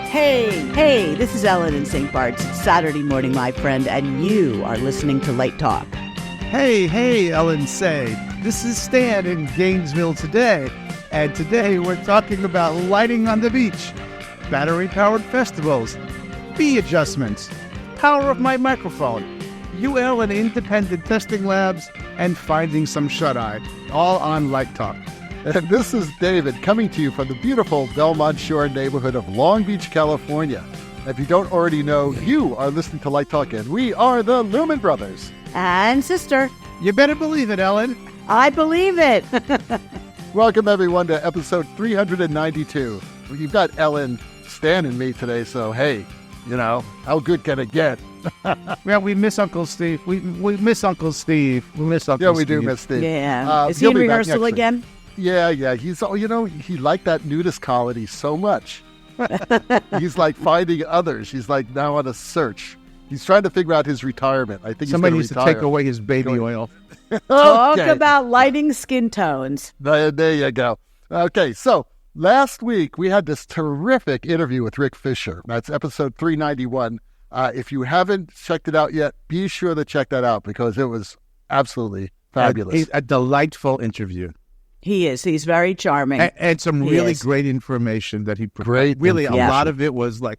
Hey, this is Ellen in St. Bart's, Saturday morning, my friend, and you are listening to Light Talk. Hey, Ellen Say. This is Stan in Gainesville today, and today we're talking about lighting on the beach, battery-powered festivals, fee adjustments, power of my microphone, UL and independent testing labs, and finding some shut-eye, all on Light Talk. And this is David coming to you from the beautiful Belmont Shore neighborhood of Long Beach, California. If you don't already know, you are listening to Light Talk, and we are the Lumen Brothers. And sister. You better believe it, Ellen. I believe it. Welcome, everyone, to episode 392. You've got Ellen, Stan, and me today, so hey, how good can it get? Yeah, we miss Uncle Steve. We miss Uncle Steve. We miss Uncle Steve. Yeah, we do miss Steve. Yeah. Is he in rehearsal again? Yeah. He's, he liked that nudist comedy so much. He's like finding others. He's like now on a search. He's trying to figure out his retirement. I think somebody needs to take away his baby oil. Talk about lighting skin tones. There you go. Okay, so last week we had this terrific interview with Rick Fisher. That's episode 391. If you haven't checked it out yet, be sure to check that out because it was absolutely fabulous. A delightful interview. He is. He's very charming. And some really great information that he provided. Really, a lot of it was like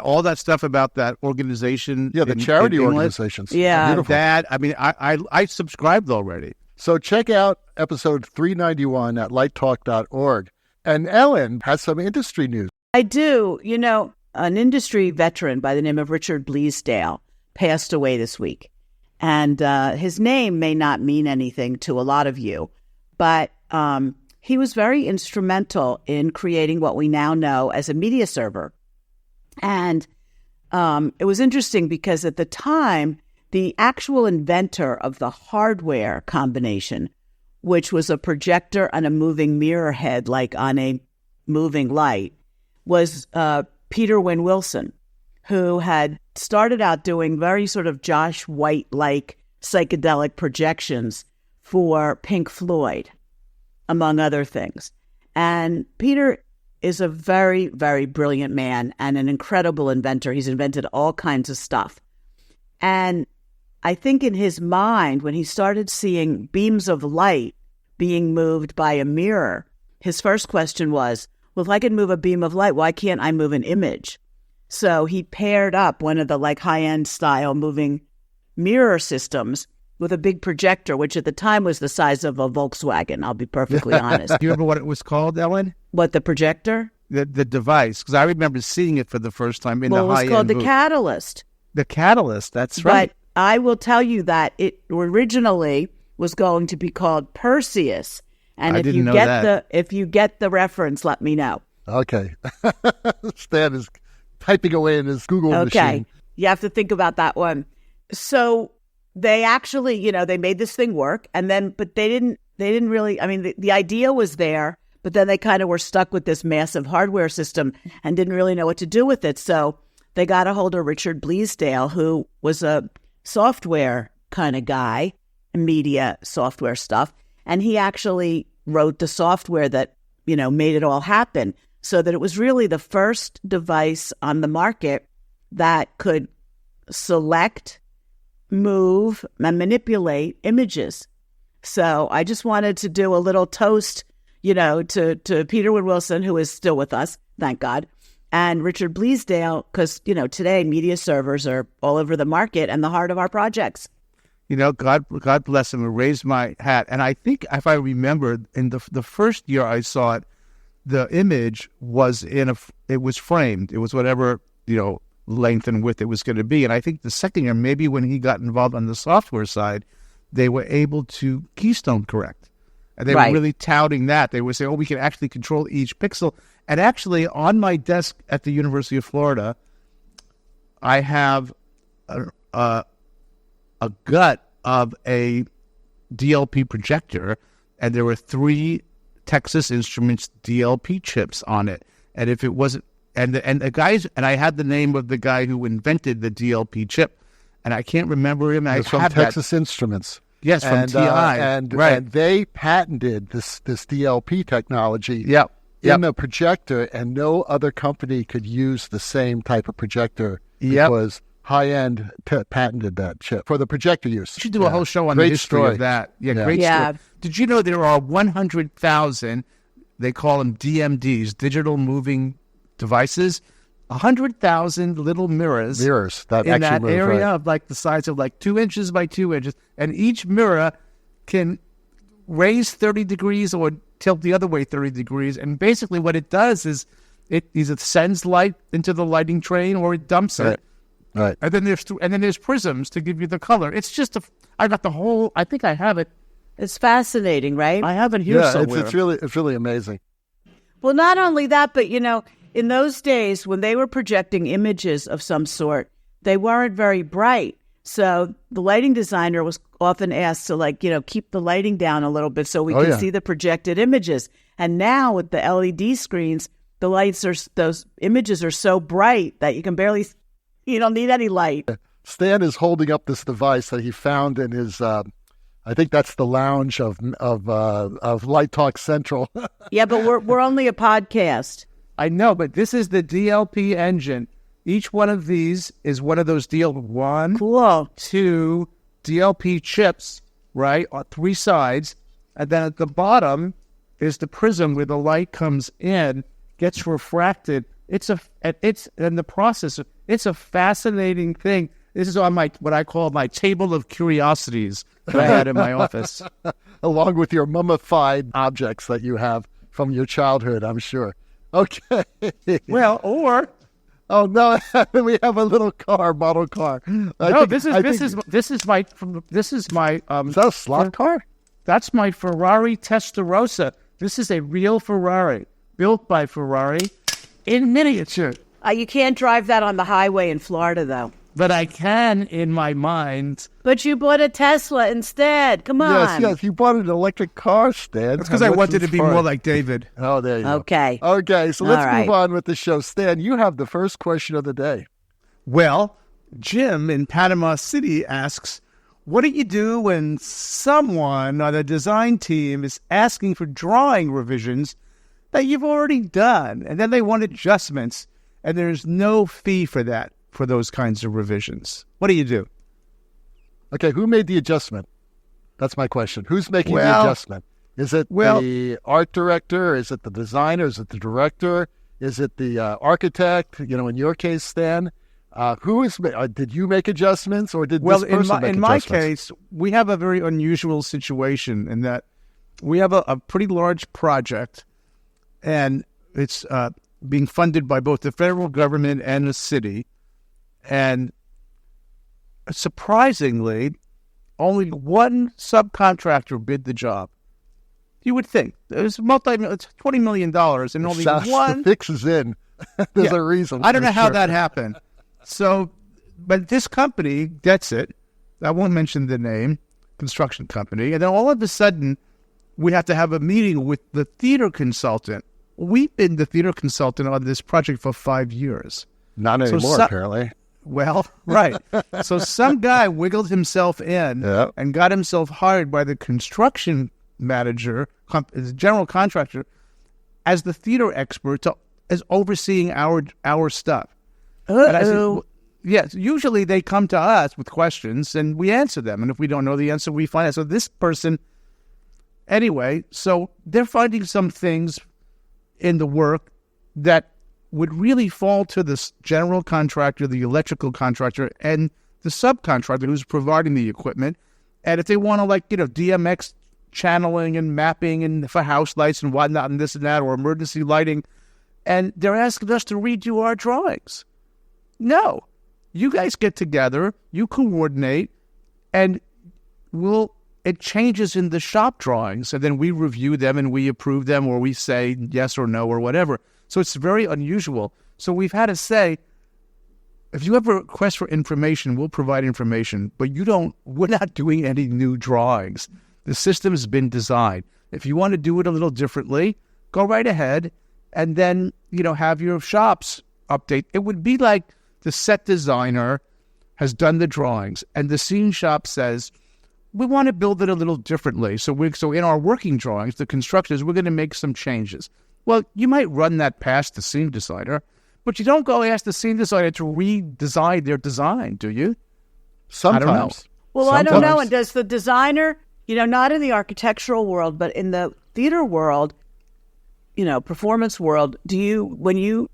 all that stuff about that organization. Yeah, the charity organizations. Yeah. Beautiful. That, I subscribed already. So check out episode 391 at lighttalk.org. And Ellen has some industry news. I do. An industry veteran by the name of Richard Bleasdale passed away this week. And his name may not mean anything to a lot of you, but he was very instrumental in creating what we now know as a media server. And it was interesting because at the time, the actual inventor of the hardware combination, which was a projector and a moving mirror head like on a moving light, was Peter Wynne Wilson, who had started out doing very sort of Josh White-like psychedelic projections for Pink Floyd, among other things. And Peter is a very, very brilliant man and an incredible inventor. He's invented all kinds of stuff. And I think in his mind, when he started seeing beams of light being moved by a mirror, his first question was, well, if I can move a beam of light, why can't I move an image? So he paired up one of the high-end style moving mirror systems with a big projector, which at the time was the size of a Volkswagen, I'll be perfectly honest. Do you remember what it was called, Ellen? What, the projector? The device, because I remember seeing it for the first time in the high-end Well, it was called the booth. Catalyst. The Catalyst, that's right. But I will tell you that it originally was going to be called Perseus. And I if didn't you know get that. if you get the reference, let me know. Okay. Stan is typing away in his Google machine. Okay. You have to think about that one. So they actually, they made this thing work, but they didn't really, the idea was there, but then they kind of were stuck with this massive hardware system and didn't really know what to do with it. So they got a hold of Richard Bleasdale, who was a software kind of guy, media software stuff. And he actually wrote the software that, made it all happen, so that it was really the first device on the market that could select, move, and manipulate images. So I just wanted to do a little toast, to Peter Wynne Wilson, who is still with us, thank God, and Richard Bleasdale, because, today media servers are all over the market and the heart of our projects. God bless him, and raise my hat. And I think if I remember, in the first year I saw it, the image was it was framed. It was whatever, length and width it was going to be. And I think the second year, maybe when he got involved on the software side, they were able to keystone correct. And they were really touting that. They would say, we can actually control each pixel. And actually, on my desk at the University of Florida, I have a gut of a DLP projector, and there were 3 Texas Instruments DLP chips on it. And if it wasn't, and the guys, and I had the name of the guy who invented the DLP chip, and I can't remember him. It's from Texas Instruments. Yes, from TI. And they patented this DLP technology. Yeah. in the projector, and no other company could use the same type of projector because high-end patented that chip for the projector use. You should do a whole show on the history of that. Yeah, great story. Did you know there are 100,000, they call them DMDs, digital moving devices, 100,000 little mirrors that in actually that move, area right. of like the size of like 2 inches by 2 inches, and each mirror can raise 30 degrees or tilt the other way 30 degrees, and basically what it does is it either sends light into the lighting train or it dumps it. Right. And then there's prisms to give you the color. It's just I got the whole. I think I have it. It's fascinating, right? I have it here somewhere. It's really amazing. Well, not only that, but in those days when they were projecting images of some sort, they weren't very bright. So the lighting designer was often asked to keep the lighting down a little bit so we could see the projected images. And now with the LED screens, those images are so bright that you don't need any light. Stan is holding up this device that he found in his, I think that's the lounge of Light Talk Central. Yeah, but we're only a podcast. I know, but this is the DLP engine. Each one of these is one of those Cool. 2 DLP chips, right, on 3 sides. And then at the bottom is the prism where the light comes in, gets refracted. It's a fascinating thing. This is on what I call my table of curiosities that I had in my office. Along with your mummified objects that you have from your childhood, I'm sure. Okay. Well, or... Oh no! We have a little model car. This is my. Is that a slot car? That's my Ferrari Testarossa. This is a real Ferrari built by Ferrari in miniature. You can't drive that on the highway in Florida, though. But I can in my mind. But you bought a Tesla instead. Come on. Yes. You bought an electric car, Stan. That's because I wanted to be more like David. Oh, there you go. Okay. So let's move on with the show. Stan, you have the first question of the day. Well, Jim in Panama City asks, what do you do when someone on the design team is asking for drawing revisions that you've already done, and then they want adjustments, and there's no fee for that? For those kinds of revisions, what do you do? Okay, who made the adjustment? That's my question. Who's making the adjustment? Is it the art director? Is it the designer? Is it the director? Is it the architect? In your case, Stan, did you make adjustments, or did this person make adjustments? In my case, we have a very unusual situation in that we have a pretty large project, and it's being funded by both the federal government and the city. And surprisingly, only one subcontractor bid the job. You would think it's $20 million, and only one. The fix is in. There's a reason. I don't know how that happened. So, but this company gets it. I won't mention the name, construction company, and then all of a sudden, we have to have a meeting with the theater consultant. We've been the theater consultant on this project for 5 years. Not anymore, apparently. Well, right. So some guy wiggled himself in and got himself hired by the construction manager, the general contractor, as the theater expert as overseeing our stuff. And I said, yes, usually they come to us with questions and we answer them. And if we don't know the answer, we find out. So this person, anyway, so they're finding some things in the work that would really fall to the general contractor, the electrical contractor, and the subcontractor who's providing the equipment. And if they want to, DMX channeling and mapping and for house lights and whatnot and this and that, or emergency lighting, and they're asking us to redo our drawings. No. You guys get together, you coordinate, and it changes in the shop drawings, and then we review them and we approve them, or we say yes or no or whatever. So it's very unusual. So we've had to say, if you have a request for information, we'll provide information, but we're not doing any new drawings. The system has been designed. If you want to do it a little differently, go right ahead, and then, have your shops update. It would be like the set designer has done the drawings, and the scene shop says, we want to build it a little differently. So in our working drawings, the constructors, we're going to make some changes. Well, you might run that past the scene designer, but you don't go ask the scene designer to redesign their design, do you? Sometimes. I don't know. Well, I don't know. And does the designer, not in the architectural world, but in the theater world, performance world, when you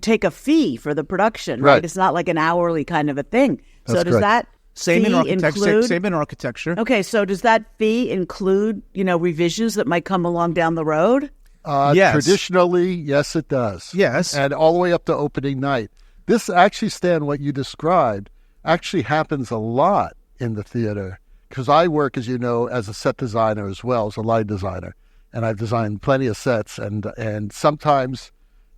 take a fee for the production, right? It's not like an hourly kind of a thing. That's so does that same fee include? Same in architecture. Okay, so does that fee include, revisions that might come along down the road? Yes. Traditionally, yes, it does. Yes. And all the way up to opening night. This actually, Stan, what you described, actually happens a lot in the theater. Because I work, as you know, as a set designer as well, as a light designer. And I've designed plenty of sets. And sometimes,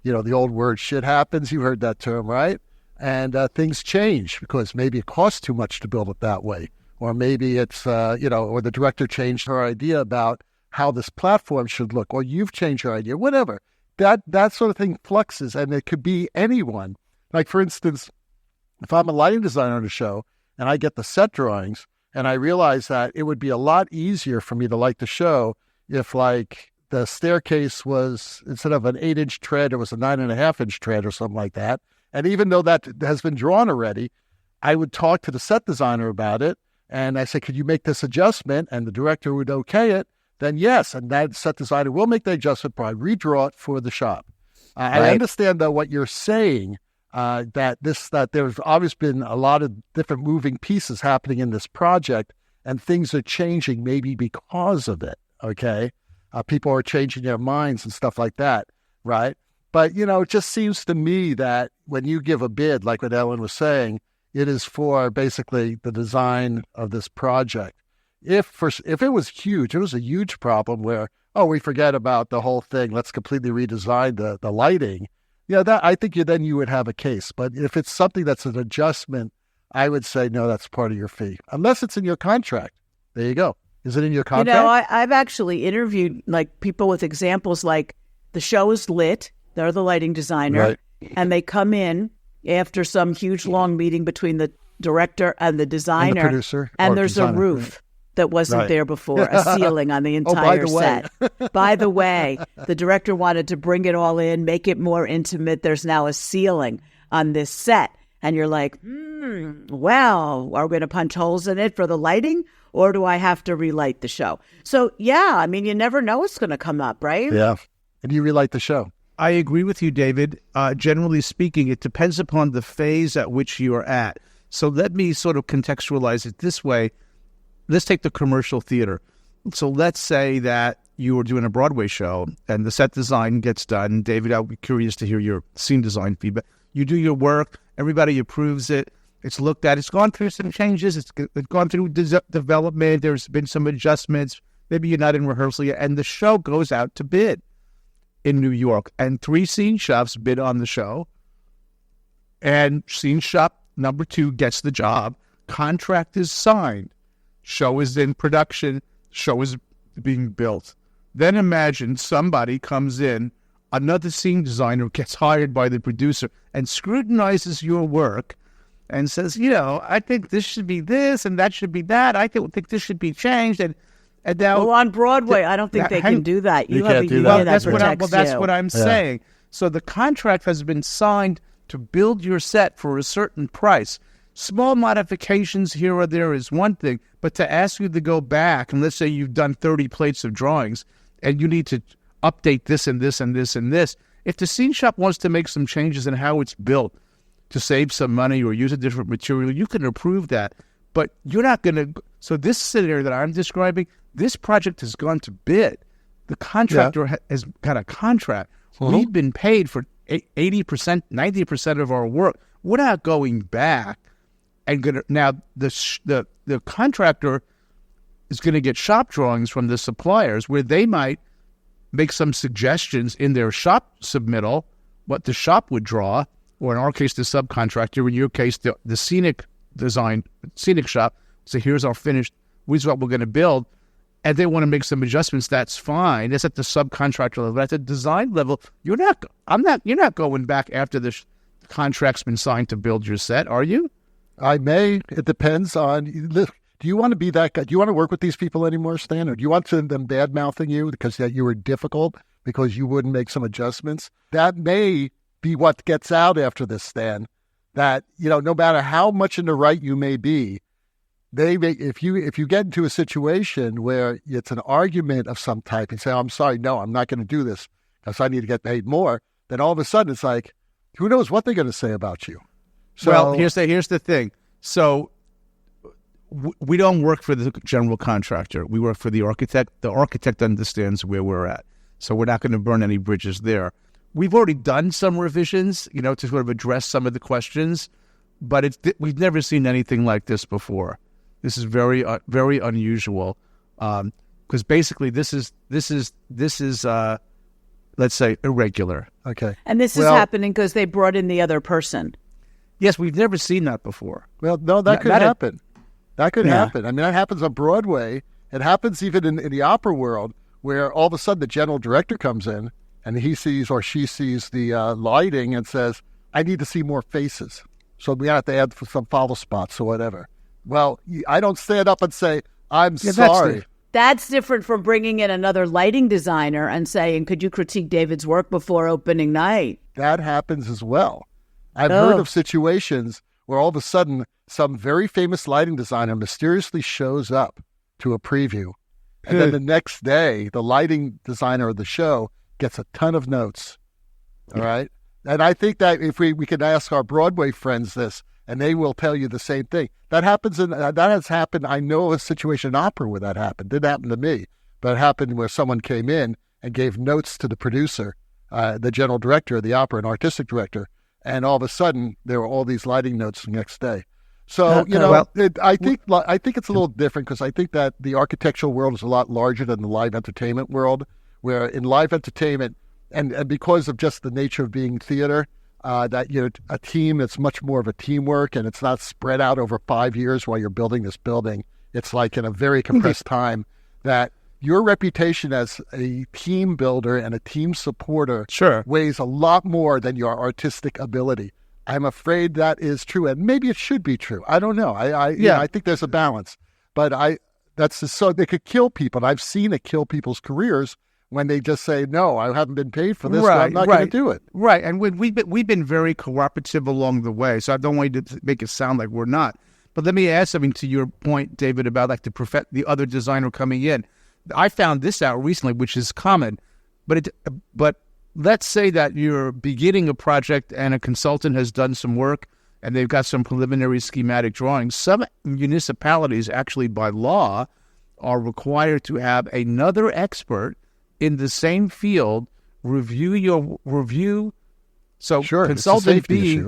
the old word shit happens. You heard that term, right? And things change because maybe it costs too much to build it that way. Or maybe it's, or the director changed her idea about how this platform should look, or you've changed your idea, whatever. That sort of thing fluxes, and it could be anyone. Like, for instance, if I'm a lighting designer on a show and I get the set drawings and I realize that it would be a lot easier for me to light the show if, like, the staircase was, instead of an 8-inch tread, it was a 9.5-inch tread or something like that. And even though that has been drawn already, I would talk to the set designer about it, and I say, could you make this adjustment? And the director would okay it. Then yes, and that set designer will make the adjustment, probably redraw it for the shop. Right. I understand, though, what you're saying, that there's obviously been a lot of different moving pieces happening in this project, and things are changing maybe because of it, okay? People are changing their minds and stuff like that, right? But, it just seems to me that when you give a bid, like what Ellen was saying, it is for basically the design of this project. If it was huge, it was a huge problem where, we forget about the whole thing, let's completely redesign the lighting. That I think then you would have a case. But if it's something that's an adjustment, I would say, no, that's part of your fee. Unless it's in your contract. There you go. Is it in your contract? I've actually interviewed people with examples like the show is lit, they're the lighting designer, right, and they come in after some huge long meeting between the director and the designer, and the producer, and there's designer, a roof that wasn't right there before, a ceiling on the entire set. By the way, the director wanted to bring it all in, make it more intimate. There's now a ceiling on this set. And you're like, well, are we going to punch holes in it for the lighting, or do I have to relight the show? So, yeah, you never know what's going to come up, right? Yeah. And you relight the show. I agree with you, David. Generally speaking, it depends upon the phase at which you are at. So let me sort of contextualize it this way. Let's take the commercial theater. So let's say that you were doing a Broadway show and the set design gets done. David, I'll be curious to hear your scene design feedback. You do your work. Everybody approves it. It's looked at. It's gone through some changes. It's gone through development. There's been some adjustments. Maybe you're not in rehearsal yet. And the show goes out to bid in New York. And 3 scene shops bid on the show. And scene shop number 2 gets the job. Contract is signed. Show is in production. Show is being built. Then imagine somebody comes in, another scene designer gets hired by the producer and scrutinizes your work and says, I think this should be this and that should be that. I think this should be changed. And now, on Broadway, I don't think they can do that. You have a union that protects you. That's what I'm saying. So the contract has been signed to build your set for a certain price. Small modifications here or there is one thing, but to ask you to go back, and let's say you've done 30 plates of drawings, and you need to update this and this and this and this, if the scene shop wants to make some changes in how it's built to save some money or use a different material, you can approve that. But you're not going to... So this scenario that I'm describing, this project has gone to bid. The contractor has got a contract. Mm-hmm. We've been paid for 80%, 90% of our work. We're not going back. And now the contractor is going to get shop drawings from the suppliers where they might make some suggestions in their shop submittal, what the shop would draw, or in our case, the subcontractor, in your case, the scenic shop. So here's our finished, here's what we're going to build. And they want to make some adjustments, that's fine. That's at the subcontractor level. At the design level, you're not going back after the contract's been signed to build your set, are you? I may. It depends on... Do you want to be that guy? Do you want to work with these people anymore, Stan? Or do you want them bad-mouthing you because you were difficult because you wouldn't make some adjustments. That may be what gets out after this, Stan, that, no matter how much in the right you may be, if you get into a situation where it's an argument of some type and say, oh, I'm sorry, no, I'm not going to do this because I need to get paid more, then all of a sudden it's like, who knows what they're going to say about you. So, well, here's the thing. So we don't work for the general contractor. We work for the architect. The architect understands where we're at. So we're not going to burn any bridges there. We've already done some revisions, to sort of address some of the questions, but we've never seen anything like this before. This is very, very unusual, because basically this is let's say irregular. Okay, and this is happening because they brought in the other person. Yes, we've never seen that before. Well, no, that could happen. That could happen. I mean, that happens on Broadway. It happens even in the opera world, where all of a sudden the general director comes in and he sees or she sees the lighting and says, I need to see more faces. So we have to add some follow spots or whatever. Well, I don't stand up and say, I'm sorry. That's different from bringing in another lighting designer and saying, could you critique David's work before opening night? That happens as well. I've heard of situations where all of a sudden some very famous lighting designer mysteriously shows up to a preview. And then the next day, the lighting designer of the show gets a ton of notes. All right? And I think that if we can ask our Broadway friends this, and they will tell you the same thing. That has happened. I know a situation in opera where that happened. It didn't happen to me, but it happened where someone came in and gave notes to the producer, the general director of the opera, an artistic director, and all of a sudden there were all these lighting notes the next day. So I think it's a little different because I think that the architectural world is a lot larger than the live entertainment world. Where in live entertainment, and because of just the nature of being theater, that a team, it's much more of a teamwork, and it's not spread out over 5 years while you're building this building. It's like in a very compressed time. That your reputation as a team builder and a team supporter weighs a lot more than your artistic ability. I'm afraid that is true, and maybe it should be true. I don't know. I think there's a balance, but so they could kill people. I've seen it kill people's careers when they just say, no, I haven't been paid for this, so I'm not going to do it. Right, and we've been very cooperative along the way, so I don't want you to make it sound like we're not. But let me add something to your point, David, about like the other designer coming in. I found this out recently, which is common, but let's say that you're beginning a project and a consultant has done some work and they've got some preliminary schematic drawings. Some municipalities actually by law are required to have another expert in the same field review. So consultant B,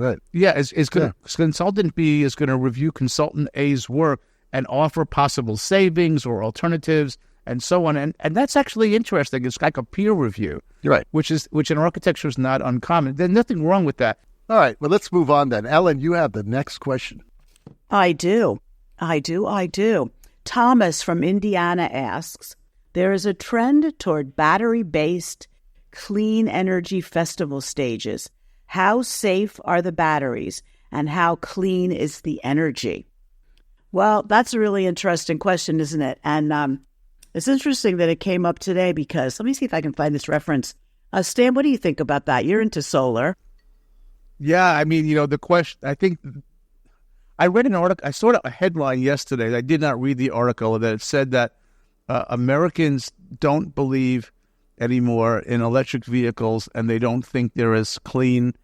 consultant B is going to review consultant A's work and offer possible savings or alternatives and so on. And that's actually interesting. It's like a peer review. You're right. Which in architecture is not uncommon. There's nothing wrong with that. All right. Well, let's move on then. Ellen, you have the next question. I do. Thomas from Indiana asks, there is a trend toward battery-based clean energy festival stages. How safe are the batteries and how clean is the energy? Well, that's a really interesting question, isn't it? And it's interesting that it came up today because, let me see if I can find this reference. Stan, what do you think about that? You're into solar. Yeah, I mean, the question, I think, I read an article, I saw a headline yesterday. I did not read the article that it said that Americans don't believe anymore in electric vehicles, and they don't think they're as clean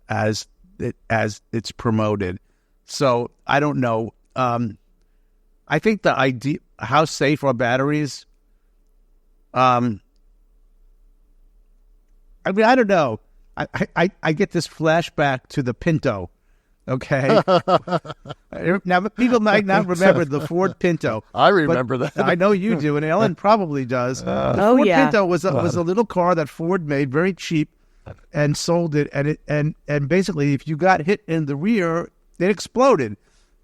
as it's promoted. So I don't know. I think the idea, how safe are batteries? I mean, I don't know. I get this flashback to the Pinto. Okay. Now, people might not remember the Ford Pinto. I remember that. I know you do, and Ellen probably does. The Ford Pinto was a little car that Ford made very cheap and sold it, and basically, if you got hit in the rear, it exploded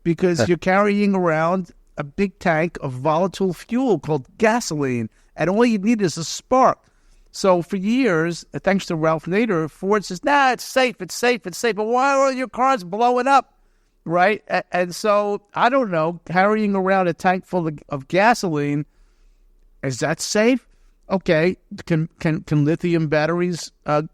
because you're carrying around a big tank of volatile fuel called gasoline, and all you need is a spark. So for years, thanks to Ralph Nader, Ford says, nah, it's safe. But why are your cars blowing up, right? And so, I don't know, carrying around a tank full of gasoline, is that safe? Okay, can lithium batteries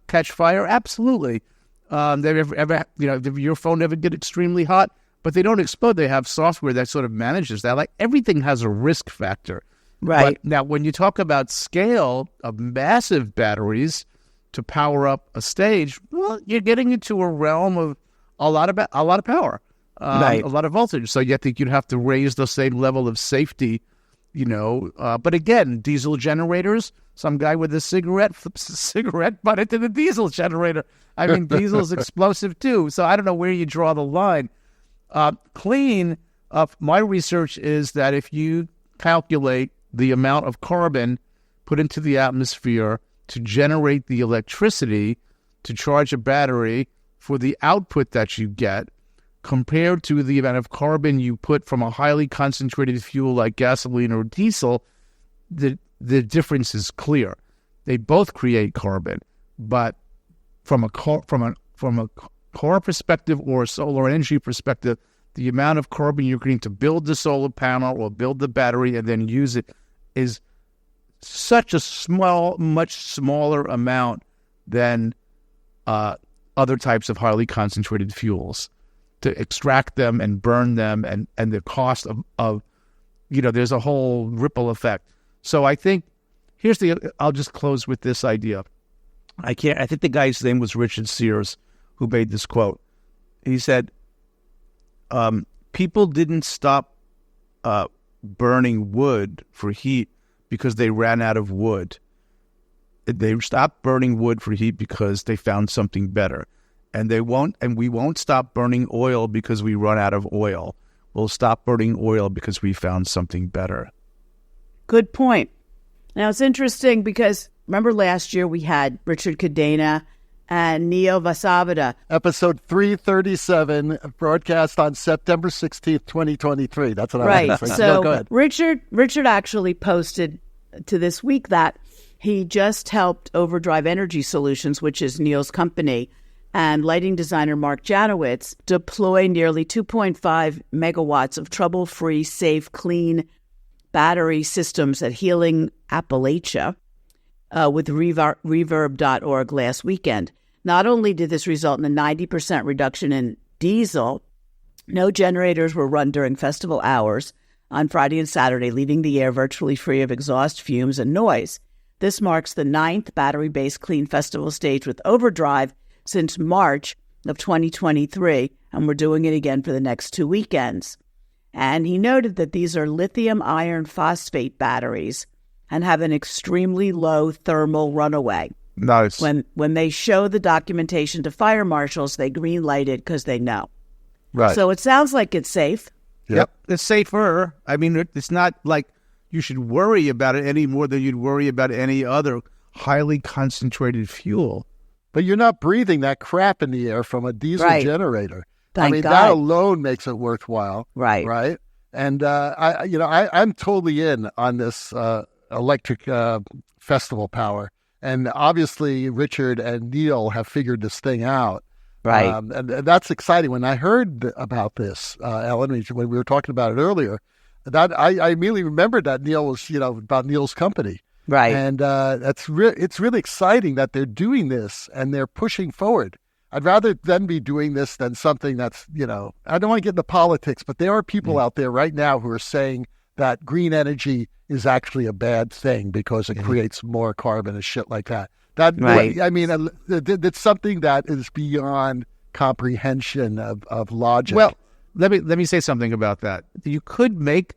catch fire? Absolutely. Did your phone ever get extremely hot? But they don't explode. They have software that sort of manages that. Like, everything has a risk factor. Right. But now, when you talk about scale of massive batteries to power up a stage, well, you're getting into a realm of a lot of power, right. a lot of voltage. So you think you'd have to raise the same level of safety, But again, diesel generators, some guy with a cigarette flips a cigarette butt into the diesel generator. I mean, diesel's explosive too. So I don't know where you draw the line. Clean, my research is that if you calculate the amount of carbon put into the atmosphere to generate the electricity to charge a battery for the output that you get, compared to the amount of carbon you put from a highly concentrated fuel like gasoline or diesel, the difference is clear. They both create carbon, but from a car perspective or a solar energy perspective, the amount of carbon you're going to build the solar panel or build the battery and then use it is such a much smaller amount than other types of highly concentrated fuels. To extract them and burn them and the cost of there's a whole ripple effect. So I think I'll just close with this idea. I think the guy's name was Richard Sears who made this quote. He said, people didn't stop burning wood for heat because they ran out of wood. They stopped burning wood for heat because they found something better. And we won't stop burning oil because we run out of oil. We'll stop burning oil because we found something better. Good point. Now, it's interesting because remember last year we had Richard Cadena and Neo Vasavada. Episode 337, broadcast on September 16th, 2023. That's what I was saying. So go ahead. Richard actually posted to this week that he just helped Overdrive Energy Solutions, which is Neo's company, and lighting designer Mark Janowitz deploy nearly 2.5 megawatts of trouble-free, safe, clean battery systems at Healing Appalachia with Reverb.org last weekend. Not only did this result in a 90% reduction in diesel, no generators were run during festival hours on Friday and Saturday, leaving the air virtually free of exhaust fumes and noise. This marks the 9th battery-based clean festival stage with Overdrive since March of 2023, and we're doing it again for the next 2 weekends. And he noted that these are lithium iron phosphate batteries and have an extremely low thermal runaway. Nice. When they show the documentation to fire marshals, they green light it because they know. Right. So it sounds like it's safe. Yep. It's safer. I mean, it's not like you should worry about it any more than you'd worry about any other highly concentrated fuel. But you're not breathing that crap in the air from a diesel generator. Thank God. That alone makes it worthwhile. Right. Right. And I'm totally in on this electric festival power. And obviously, Richard and Neil have figured this thing out. Right. And that's exciting. When I heard about this, Ellen, when we were talking about it earlier, that I immediately remembered that Neil was, about Neil's company. Right. And it's really exciting that they're doing this and they're pushing forward. I'd rather them be doing this than something that's, I don't want to get into politics, but there are people out there right now who are saying that green energy is actually a bad thing because it creates more carbon and shit like that. I mean, it's something that is beyond comprehension of logic. Well, let me say something about that. You could make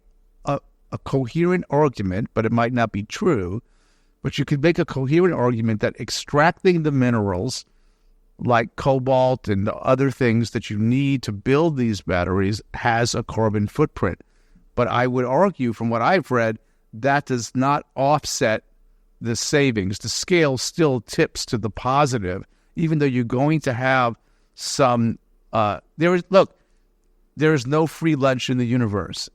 a coherent argument, but it might not be true. But you could make a coherent argument that extracting the minerals like cobalt and other things that you need to build these batteries has a carbon footprint. But I would argue, from what I've read, that does not offset the savings. The scale still tips to the positive, even though you're going to have some. There is no free lunch in the universe.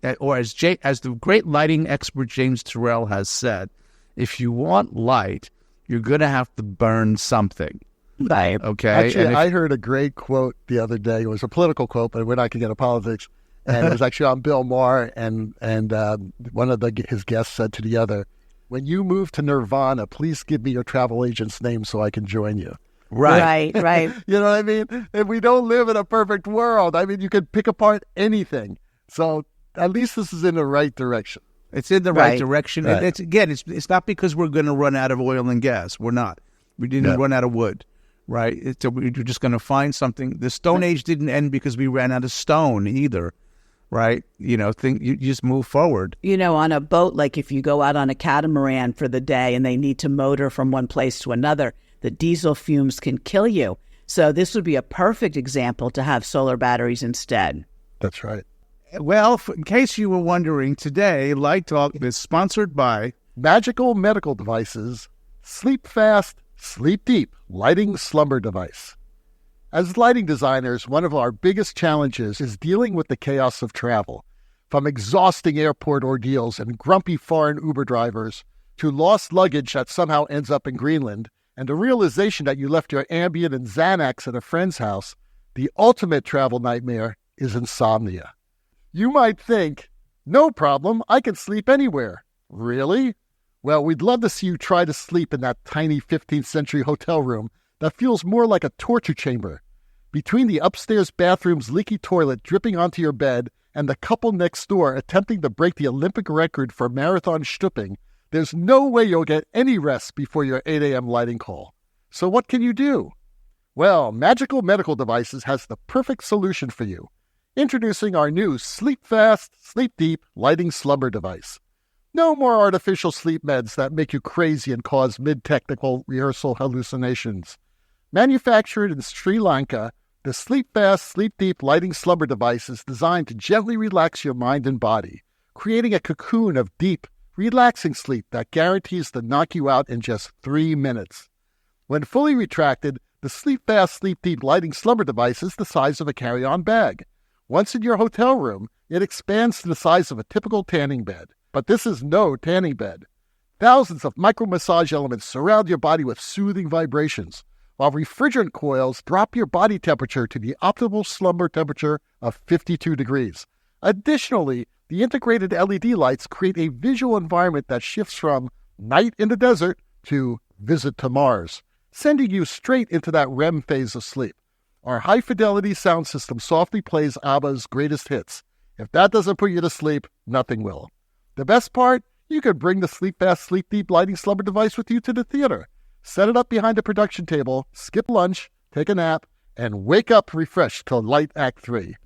As the great lighting expert James Turrell has said, if you want light, you're going to have to burn something. Right. Okay. Actually, I heard a great quote the other day. It was a political quote, but we're not going to get into politics. And it was actually on Bill Maher, and one of his guests said to the other, when you move to Nirvana, please give me your travel agent's name so I can join you. Right. You know what I mean? And we don't live in a perfect world. I mean, you can pick apart anything. So at least this is in the right direction. It's in the right direction. Right. And it's not because we're going to run out of oil and gas. We're not. We didn't run out of wood, right? We're just going to find something. The Stone Age didn't end because we ran out of stone either, right? You just move forward. On a boat, like if you go out on a catamaran for the day and they need to motor from one place to another, the diesel fumes can kill you. So this would be a perfect example to have solar batteries instead. That's right. Well, in case you were wondering, today Light Talk is sponsored by Magical Medical Devices, Sleep Fast, Sleep Deep Lighting Slumber Device. As lighting designers, one of our biggest challenges is dealing with the chaos of travel. From exhausting airport ordeals and grumpy foreign Uber drivers to lost luggage that somehow ends up in Greenland and the realization that you left your Ambien and Xanax at a friend's house, the ultimate travel nightmare is insomnia. You might think, no problem, I can sleep anywhere. Really? Well, we'd love to see you try to sleep in that tiny 15th century hotel room that feels more like a torture chamber. Between the upstairs bathroom's leaky toilet dripping onto your bed and the couple next door attempting to break the Olympic record for marathon stooping, there's no way you'll get any rest before your 8 a.m. lighting call. So what can you do? Well, Magical Medical Devices has the perfect solution for you. Introducing our new Sleep Fast, Sleep Deep Lighting Slumber Device. No more artificial sleep meds that make you crazy and cause mid-technical rehearsal hallucinations. Manufactured in Sri Lanka, the Sleep Fast, Sleep Deep Lighting Slumber Device is designed to gently relax your mind and body, creating a cocoon of deep, relaxing sleep that guarantees to knock you out in just 3 minutes. When fully retracted, the Sleep Fast, Sleep Deep Lighting Slumber Device is the size of a carry-on bag. Once in your hotel room, it expands to the size of a typical tanning bed. But this is no tanning bed. Thousands of micro-massage elements surround your body with soothing vibrations, while refrigerant coils drop your body temperature to the optimal slumber temperature of 52 degrees. Additionally, the integrated LED lights create a visual environment that shifts from night in the desert to visit to Mars, sending you straight into that REM phase of sleep. Our high-fidelity sound system softly plays ABBA's greatest hits. If that doesn't put you to sleep, nothing will. The best part? You could bring the Sleep Fast, Sleep Deep Lighting Slumber Device with you to the theater. Set it up behind a production table, skip lunch, take a nap, and wake up refreshed till light Act 3.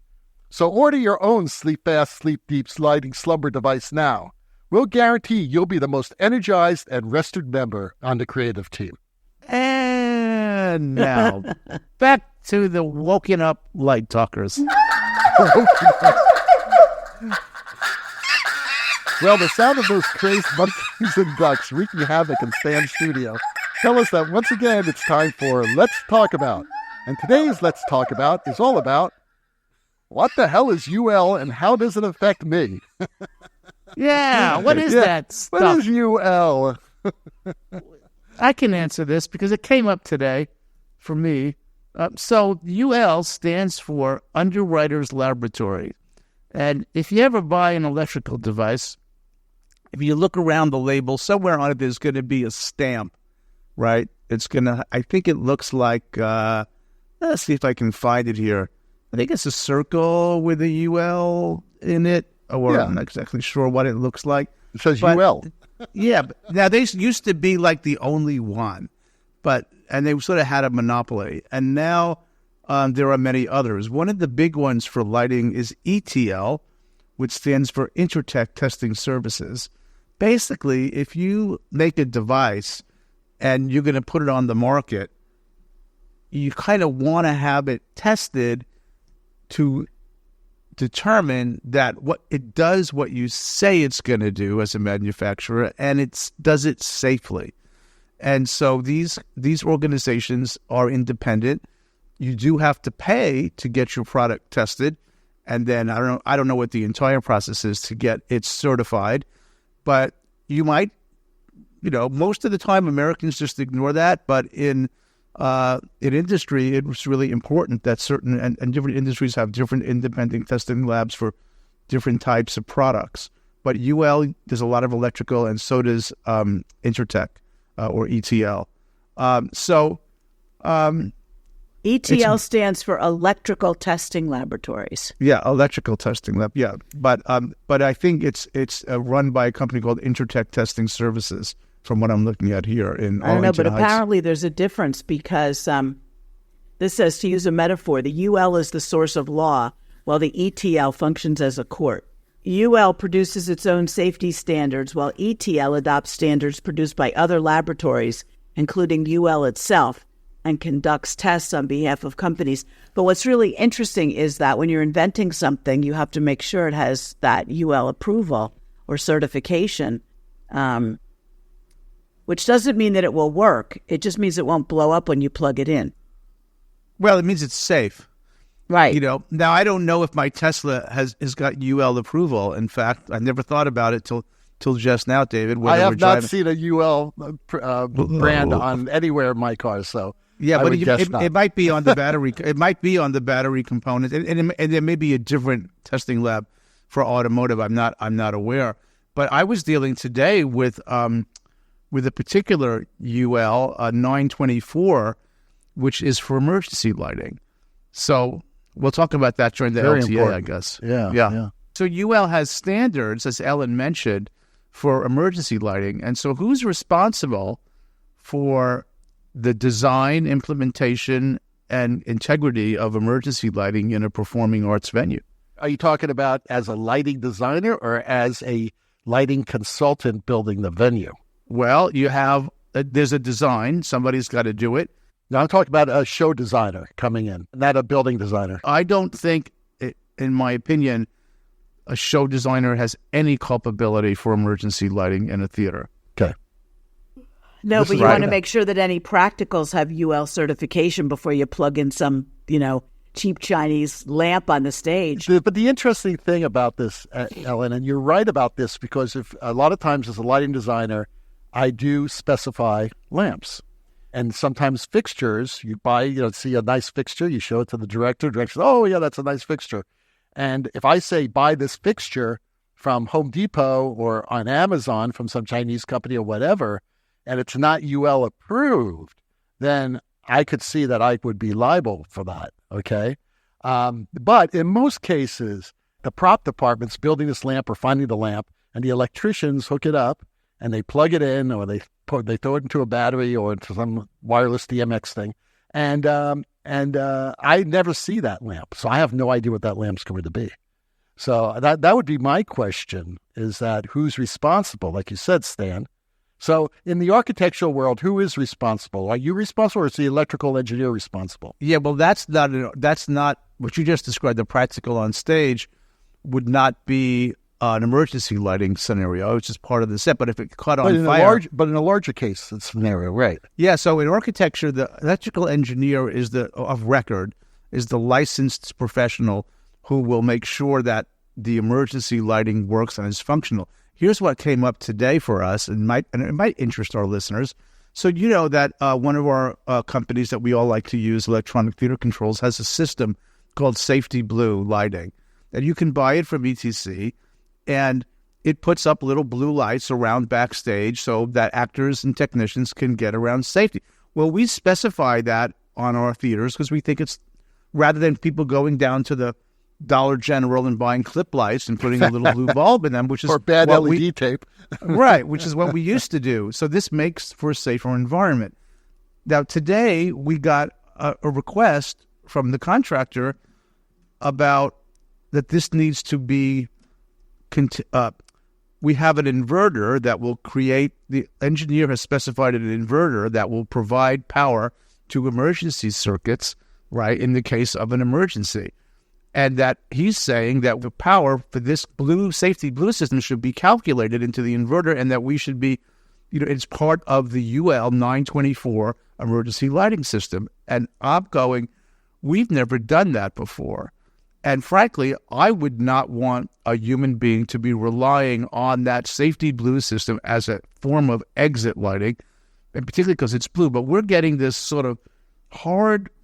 So order your own Sleep Fast, Sleep Deep Lighting Slumber Device now. We'll guarantee you'll be the most energized and rested member on the creative team. And now, back to the woken up light talkers. Well, the sound of those crazed monkeys and ducks wreaking havoc in Stan's studio tell us that once again it's time for Let's Talk About. And today's Let's Talk About is all about what the hell is UL and how does it affect me? Yeah, what is that stuff? What is UL? I can answer this because it came up today for me. So UL stands for Underwriters Laboratory. And if you ever buy an electrical device, if you look around the label, somewhere on it there's going to be a stamp, right? It's going to, I think it looks like, let's see if I can find it here. I think it's a circle with a UL in it, or I'm not exactly sure what it looks like. It says UL. Yeah. Now, they used to be like the only one, and they sort of had a monopoly. And now there are many others. One of the big ones for lighting is ETL, which stands for Intertech Testing Services. Basically, if you make a device and you're going to put it on the market, you kind of want to have it tested to determine that what it does what you say it's going to do as a manufacturer, and it does it safely. And so these organizations are independent. You do have to pay to get your product tested, and then I don't know what the entire process is to get it certified, but you might, most of the time Americans just ignore that. But in industry, it was really important that certain and different industries have different independent testing labs for different types of products. but UL does a lot of electrical, and so does Intertech or ETL. ETL stands for Electrical Testing Laboratories. Yeah, electrical testing lab. Yeah, but I think it's run by a company called Intertech Testing Services, from what I'm looking at here in Arlington I don't know, but Heights. apparently there's a difference because this says, to use a metaphor, the UL is the source of law, while the ETL functions as a court. UL produces its own safety standards, while ETL adopts standards produced by other laboratories, including UL itself, and conducts tests on behalf of companies. But what's really interesting is that when you're inventing something, you have to make sure it has that UL approval or certification, which doesn't mean that it will work. It just means it won't blow up when you plug it in. Well, it means it's safe. Right. Now I don't know if my Tesla has got UL approval. In fact, I never thought about it till just now, David. I have not seen a UL brand on anywhere in my car, so yeah, but it might be on the battery. It might be on the battery component, and there may be a different testing lab for automotive. I'm not aware. But I was dealing today with a particular UL 924, which is for emergency lighting. So we'll talk about that during the Very LTA, important. I guess. Yeah. So UL has standards, as Ellen mentioned, for emergency lighting. And so who's responsible for the design, implementation, and integrity of emergency lighting in a performing arts venue? Are you talking about as a lighting designer or as a lighting consultant building the venue? Well, there's a design. Somebody's got to do it. Now I'm talking about a show designer coming in, not a building designer. I don't think, in my opinion, a show designer has any culpability for emergency lighting in a theater. Okay. No, but you right. want to make sure that any practicals have UL certification before you plug in some, cheap Chinese lamp on the stage. But the interesting thing about this, Ellen, and you're right about this, because if a lot of times as a lighting designer, I do specify lamps. And sometimes fixtures, you buy, see a nice fixture, you show it to the director says, oh, yeah, that's a nice fixture. And if I say buy this fixture from Home Depot or on Amazon from some Chinese company or whatever, and it's not UL approved, then I could see that I would be liable for that, okay? But in most cases, the prop department's building this lamp or finding the lamp, and the electricians hook it up, and they plug it in, or they throw it into a battery or into some wireless DMX thing. And I never see that lamp. So I have no idea what that lamp's going to be. So that would be my question, is that who's responsible? Like you said, Stan. So in the architectural world, who is responsible? Are you responsible, or is the electrical engineer responsible? Yeah, well, that's not what you just described. The practical on stage would not be an emergency lighting scenario. It's just part of the set. But if it caught on fire... But in a larger case scenario, right? Yeah, so in architecture, the electrical engineer is the licensed professional who will make sure that the emergency lighting works and is functional. Here's what came up today for us, and it might interest our listeners. So you know that one of our companies that we all like to use, Electronic Theater Controls, has a system called Safety Blue Lighting. And you can buy it from ETC, and it puts up little blue lights around backstage so that actors and technicians can get around safety. Well, we specify that on our theaters because we think it's, rather than people going down to the Dollar General and buying clip lights and putting a little blue bulb in them, which is or bad LED tape. Right, which is what we used to do. So this makes for a safer environment. Now, today we got a request from the contractor about that this needs to be we have an inverter that will create, the engineer has specified an inverter that will provide power to emergency circuits, right, in the case of an emergency. And that he's saying that the power for this safety blue system should be calculated into the inverter, and that we should be, it's part of the UL 924 emergency lighting system. And I'm going, we've never done that before. And frankly, I would not want a human being to be relying on that safety blue system as a form of exit lighting, and particularly because it's blue. But we're getting this sort of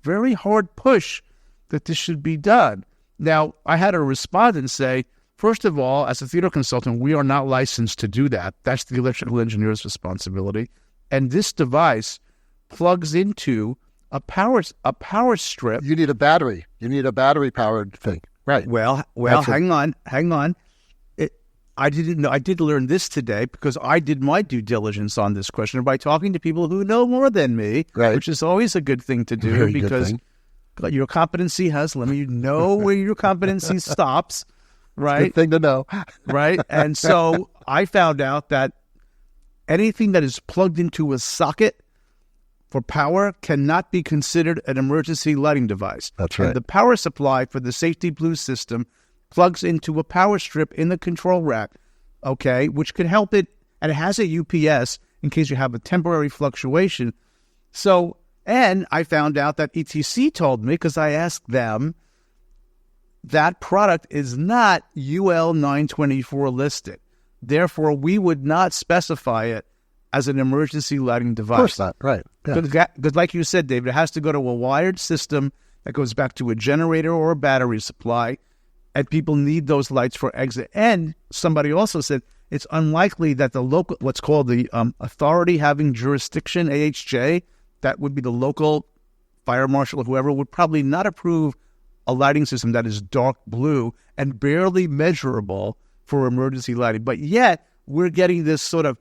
very hard push that this should be done. Now, I had a respondent say, first of all, as a theater consultant, we are not licensed to do that. That's the electrical engineer's responsibility. And this device plugs into a power strip. You need a battery. You need a battery-powered thing. Right. Well, hang on. I didn't know. I did learn this today because I did my due diligence on this question by talking to people who know more than me, right, which is always a good thing to do because your competency has limit. You know where your competency stops, right? Good thing to know. Right? And so I found out that anything that is plugged into a socket for power cannot be considered an emergency lighting device. That's right. And the power supply for the Safety Blue system plugs into a power strip in the control rack, okay, which could help it, and it has a UPS in case you have a temporary fluctuation. So, and I found out that ETC told me, because I asked them, that product is not UL 924 listed. Therefore, we would not specify it as an emergency lighting device. Of course not, right. Because like you said, David, it has to go to a wired system that goes back to a generator or a battery supply, and people need those lights for exit. And somebody also said it's unlikely that the local, what's called the authority having jurisdiction, AHJ, that would be the local fire marshal or whoever, would probably not approve a lighting system that is dark blue and barely measurable for emergency lighting. But yet, we're getting this sort of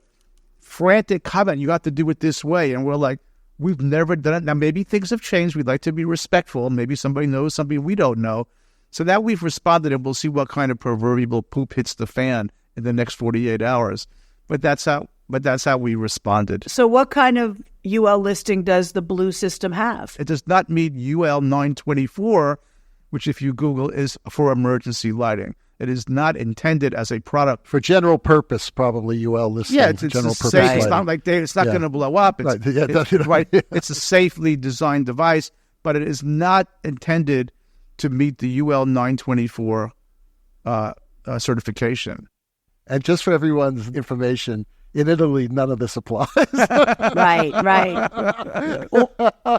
frantic comment, you have to do it this way. And we're like, we've never done it. Now, maybe things have changed. We'd like to be respectful. Maybe somebody knows something we don't know. So now we've responded, and we'll see what kind of proverbial poop hits the fan in the next 48 hours. But that's how we responded. So what kind of UL listing does the blue system have? It does not meet UL 924, which if you Google is for emergency lighting. It is not intended as a product. For general purpose, probably UL listing. Yeah, it's general safe. purpose. It's not like it's not going to blow up. It's, right. It's a safely designed device, but it is not intended to meet the UL 924 certification. And just for everyone's information, in Italy, none of this applies. Right.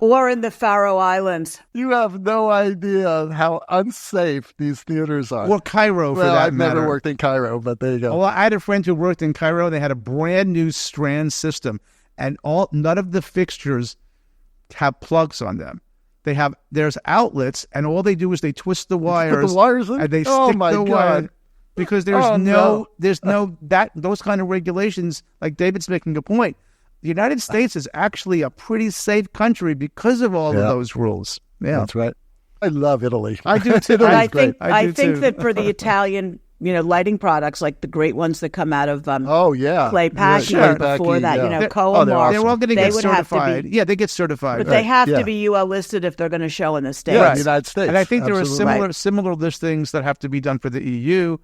Or in the Faroe Islands. You have no idea how unsafe these theaters are. Or Cairo, for that I've matter. never worked in Cairo, but there you go. Well, I had a friend who worked in Cairo. They had a brand new strand system, and none of the fixtures have plugs on them. There's outlets, and all they do is they twist the wires. Put the wires in? And they Oh, stick my the God. wire. Because there's those kind of regulations, like David's making a point. The United States is actually a pretty safe country because of all of those rules. Yeah. That's right. I love Italy. I do too. Italy's I great. think that for the Italian, lighting products, like the great ones that come out of Clay Packing, Clay before Packing, that, Coa they're Mark, They're all going to they get would have to certified. be, Yeah, they get certified. but they have to be UL listed if they're going to show in the States. Yeah, in the United States. And I think there are Absolutely. similar listings that have to be done for the EU,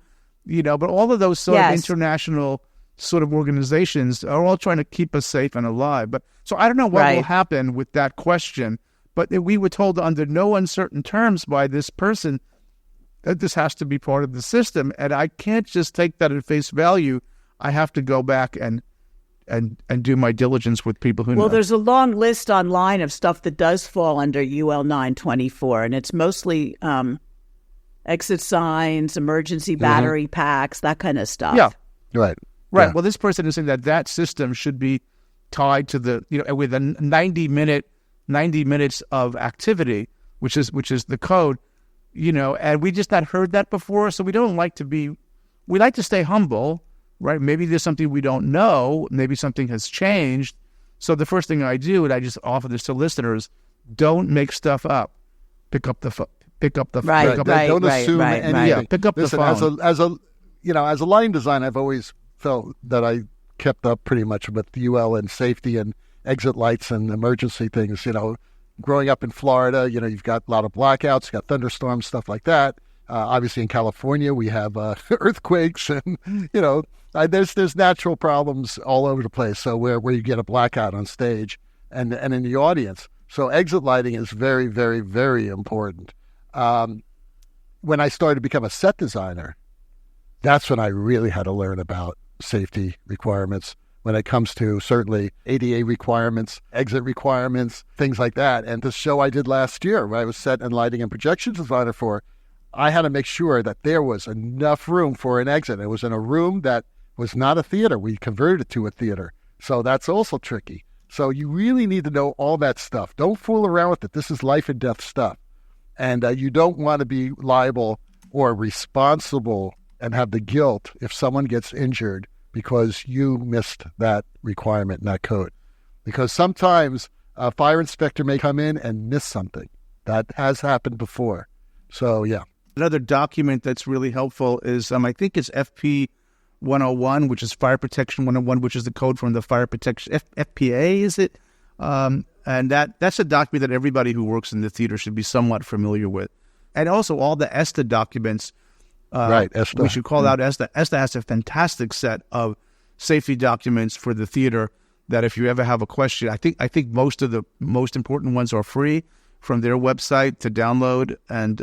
but all of those sort of international sort of organizations are all trying to keep us safe and alive. But so I don't know what will happen with that question, but we were told under no uncertain terms by this person that this has to be part of the system, and I can't just take that at face value. I have to go back and do my diligence with people who know. Well, there's a long list online of stuff that does fall under UL 924, and it's mostly exit signs, emergency battery packs, that kind of stuff. Yeah. Right. Right. Yeah. Well, this person is saying that system should be tied to the, with a 90 minutes of activity, which is the code, and we just not heard that before. So we like to stay humble, right? Maybe there's something we don't know. Maybe something has changed. So the first thing I do, and I just offer this to listeners, don't make stuff up. Pick up the phone. Don't assume anything. Yeah, pick up the phone. As a lighting designer, I've always felt that I kept up pretty much with UL and safety and exit lights and emergency things. Growing up in Florida, you've got a lot of blackouts, you've got thunderstorms, stuff like that. Obviously, in California, we have earthquakes, and there's natural problems all over the place. So where you get a blackout on stage and in the audience, so exit lighting is very, very, very important. When I started to become a set designer, that's when I really had to learn about safety requirements when it comes to certainly ADA requirements, exit requirements, things like that. And the show I did last year, where I was set and lighting and projection designer for, I had to make sure that there was enough room for an exit. It was in a room that was not a theater. We converted it to a theater. So that's also tricky. So you really need to know all that stuff. Don't fool around with it. This is life and death stuff. And you don't want to be liable or responsible and have the guilt if someone gets injured because you missed that requirement in that code. Because sometimes a fire inspector may come in and miss something. That has happened before. So, yeah. Another document that's really helpful is, I think it's FP 101, which is Fire Protection 101, which is the code from the Fire Protection, FPA, is it? And that's a document that everybody who works in the theater should be somewhat familiar with. And also all the ESTA documents. Right, ESTA. We should call out ESTA. ESTA has a fantastic set of safety documents for the theater that if you ever have a question, I think most of the most important ones are free from their website to download, and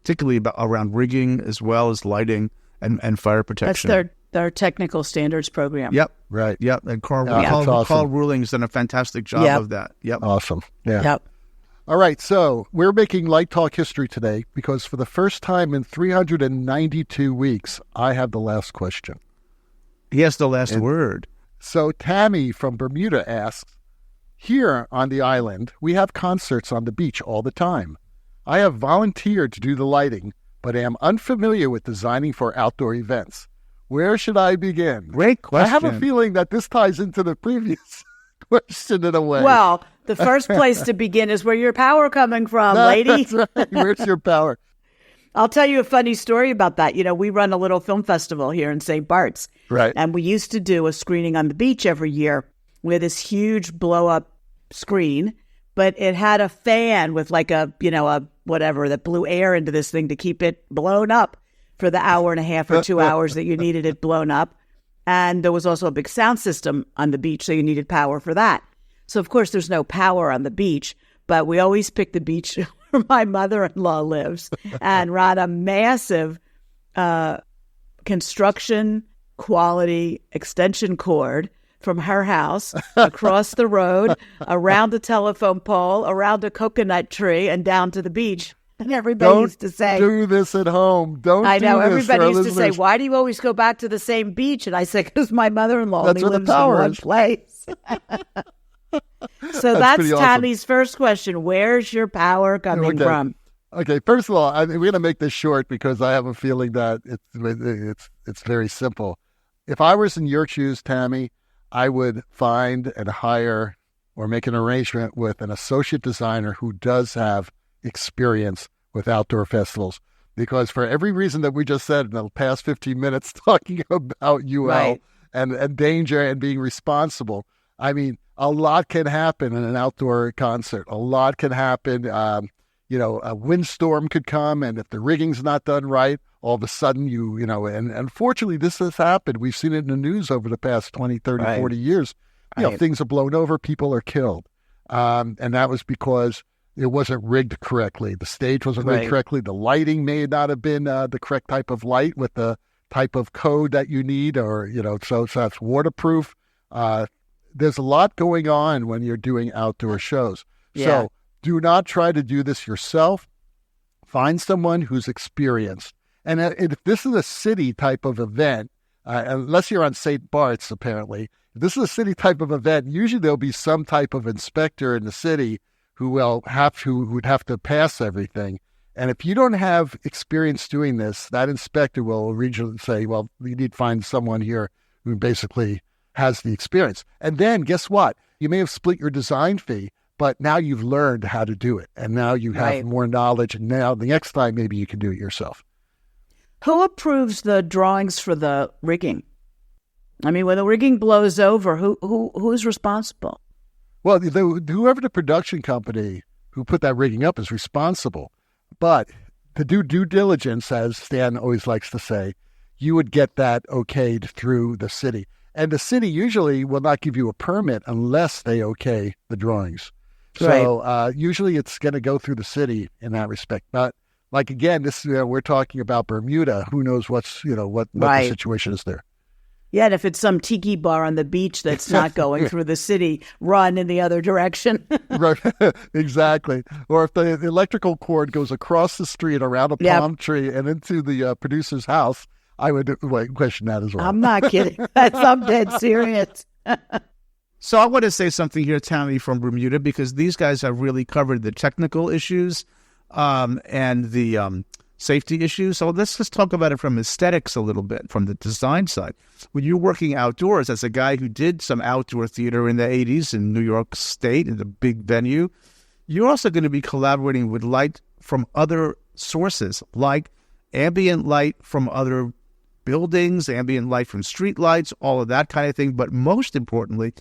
particularly around rigging as well as lighting and fire protection. That's their technical standards program. Yep. Right. Yep. And Carl awesome. Ruling's done a fantastic job of that. Yep. Awesome. Yeah. Yep. All right. So we're making Light Talk history today because for the first time in 392 weeks, I have the last question. He has the last word. So Tammy from Bermuda asks, here on the island, we have concerts on the beach all the time. I have volunteered to do the lighting, but am unfamiliar with designing for outdoor events. Where should I begin? Great question. I have a feeling that this ties into the previous question in a way. Well, the first place to begin is where your power coming from, lady. That's right. Where's your power? I'll tell you a funny story about that. You know, we run a little film festival here in St. Bart's. Right. And we used to do a screening on the beach every year with this huge blow-up screen, but it had a fan with like a whatever that blew air into this thing to keep it blown up for the hour and a half or 2 hours that you needed it blown up. And there was also a big sound system on the beach, so you needed power for that. So, of course, there's no power on the beach, but we always pick the beach where my mother-in-law lives and run a massive construction quality extension cord from her house across the road, around the telephone pole, around a coconut tree, and down to the beach. And everybody used to say, do this at home. Don't I know. do this Everybody for used to say, listeners. why do you always go back to the same beach? And I said, because my mother-in-law That's only where the lives in power one is. place. So that's pretty awesome. Tammy's first question. Where's your power coming from? Okay, first of all, we're going to make this short because I have a feeling that it's very simple. If I was in your shoes, Tammy, I would find and hire or make an arrangement with an associate designer who does have experience with outdoor festivals. Because for every reason that we just said in the past 15 minutes talking about UL Right. and danger and being responsible, I mean, a lot can happen in an outdoor concert. A lot can happen. A windstorm could come, and if the rigging's not done right, all of a sudden and unfortunately this has happened. We've seen it in the news over the past 20, 30, Right. 40 years. Things are blown over, people are killed. And that was because it wasn't rigged correctly. The stage wasn't rigged Right. correctly. The lighting may not have been the correct type of light with the type of code that you need, or, so that's waterproof. There's a lot going on when you're doing outdoor shows. Yeah. So do not try to do this yourself. Find someone who's experienced. And if this is a city type of event, unless you're on St. Bart's, apparently, if this is a city type of event, usually there'll be some type of inspector in the city who would have to pass everything. And if you don't have experience doing this, that inspector will originally say, well, you need to find someone here who basically has the experience. And then guess what? You may have split your design fee, but now you've learned how to do it. And now you have Right. more knowledge. And now the next time, maybe you can do it yourself. Who approves the drawings for the rigging? I mean, when the rigging blows over, who's responsible? Well, whoever the production company who put that rigging up is responsible. But to do due diligence, as Stan always likes to say, you would get that okayed through the city. And the city usually will not give you a permit unless they okay the drawings. So usually it's going to go through the city in that respect. But like, again, this we're talking about Bermuda. Who knows what the Right. situation is there. Yeah, and if it's some tiki bar on the beach that's not going through the city, run in the other direction. Right, exactly. Or if the electrical cord goes across the street around a palm tree and into the producer's house, I would question that as well. I'm not kidding. I'm dead serious. So I want to say something here, Tammy, from Bermuda, because these guys have really covered the technical issues and the safety issues. So let's just talk about it from aesthetics a little bit, from the design side. When you're working outdoors, as a guy who did some outdoor theater in the 80s in New York State, in a big venue, you're also going to be collaborating with light from other sources, like ambient light from other buildings, ambient light from street lights, all of that kind of thing. But most importantly,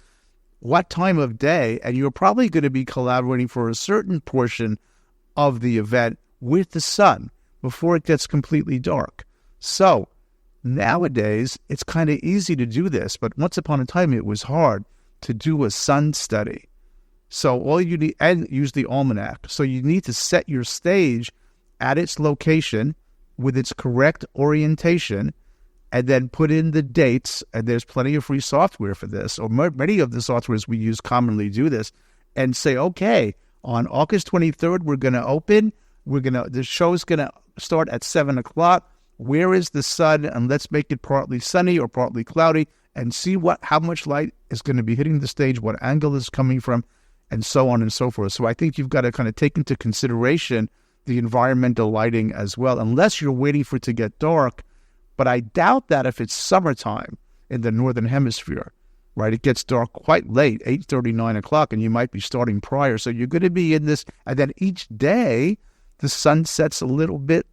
what time of day, and you're probably going to be collaborating for a certain portion of the event with the sun before it gets completely dark. So nowadays, it's kind of easy to do this, but once upon a time, it was hard to do a sun study. So all you need, and use the almanac. So you need to set your stage at its location with its correct orientation, and then put in the dates, and there's plenty of free software for this, or many of the softwares we use commonly do this, and say, okay, on August 23rd, we're going to open, the show's going to start at 7 o'clock, where is the sun, and let's make it partly sunny or partly cloudy, and see how much light is going to be hitting the stage, what angle is coming from, and so on and so forth. So I think you've got to kind of take into consideration the environmental lighting as well, unless you're waiting for it to get dark. But I doubt that if it's summertime in the Northern Hemisphere, right? It gets dark quite late, 8:30, 9 o'clock, and you might be starting prior. So you're going to be in this, and then each day the sun sets a little bit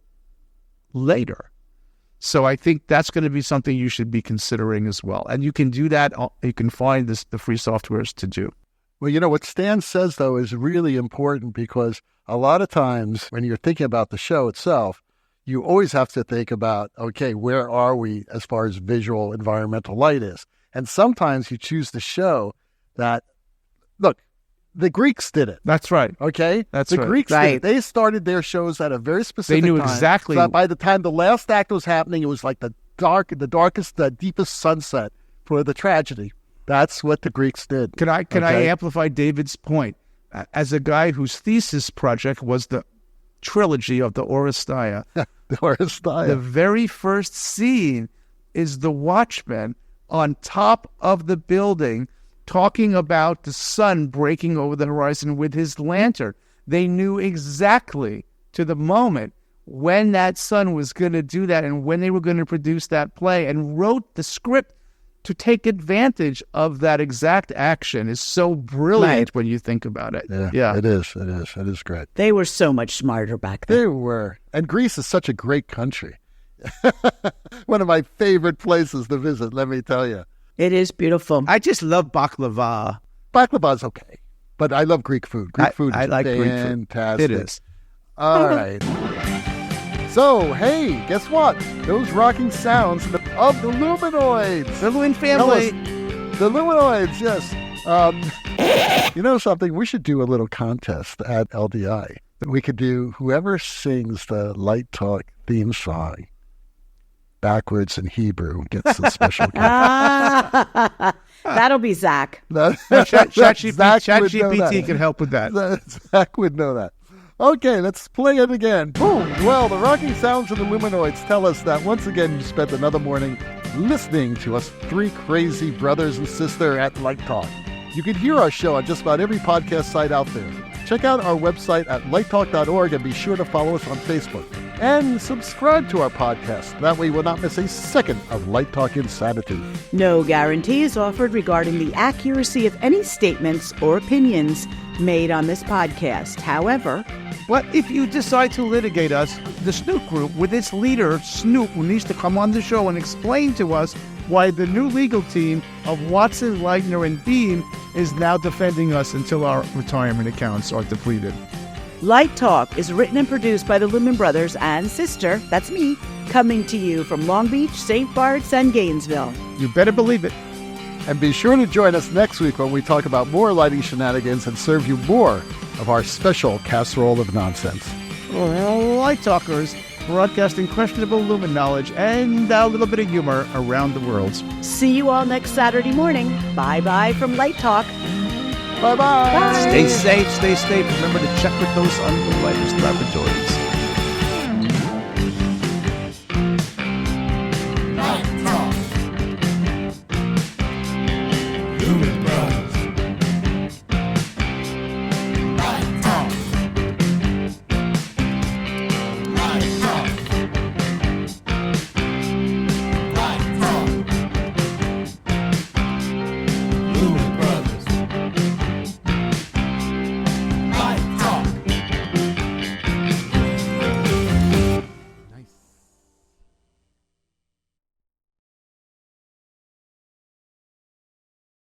later. So I think that's going to be something you should be considering as well. And you can do that. You can find the free softwares to do. Well, you know, what Stan says, though, is really important, because a lot of times when you're thinking about the show itself, you always have to think about, okay, where are we as far as visual environmental light is? And sometimes you choose the show that, look, the Greeks did it. That's right. Okay? That's the right. Greeks did it. They started their shows at a very specific time. They knew exactly. So that by the time the last act was happening, it was like the darkest, the deepest sunset for the tragedy. That's what the Greeks did. Can I amplify David's point? As a guy whose thesis project was the trilogy of the Oresteia, the very first scene is the watchman on top of the building talking about the sun breaking over the horizon with his lantern. They knew exactly to the moment when that sun was going to do that and when they were going to produce that play, and wrote the script to take advantage of that exact action. Is so brilliant when you think about it. Yeah, it is. It is great. They were so much smarter back then. They were. And Greece is such a great country. One of my favorite places to visit, let me tell you. It is beautiful. I just love baklava. Baklava's okay, but I love Greek food. Greek food is like fantastic. Greek food. It is. All right. So, hey, guess what? Those rocking sounds of the Luminoids. The Lumen family. The Luminoids, yes. You know something? We should do a little contest at LDI. We could do whoever sings the Light Talk theme song backwards in Hebrew gets some special gift. That'll be Zach. ChatGPT can help with that. Zach would know that. Okay, let's play it again. Boom! Well, the rocking sounds of the Luminoids tell us that once again you spent another morning listening to us three crazy brothers and sisters at Light Talk. You can hear our show on just about every podcast site out there. Check out our website at lighttalk.org and be sure to follow us on Facebook. And subscribe to our podcast. That way you will not miss a second of Light Talk insanity. No guarantees offered regarding the accuracy of any statements or opinions made on this podcast. However, but if you decide to litigate us, the Snoop Group, with its leader, Snoop, who needs to come on the show and explain to us why the new legal team of Watson, Leitner, and Beam is now defending us until our retirement accounts are depleted. Light Talk is written and produced by the Lumen Brothers and sister, that's me, coming to you from Long Beach, St. Bart's, and Gainesville. You better believe it. And be sure to join us next week when we talk about more lighting shenanigans and serve you more of our special casserole of nonsense. Light Talkers, broadcasting questionable Lumen knowledge and a little bit of humor around the world. See you all next Saturday morning. Bye-bye from Light Talk. Bye-bye. Stay safe, stay safe. Remember to check with those underwriters laboratories.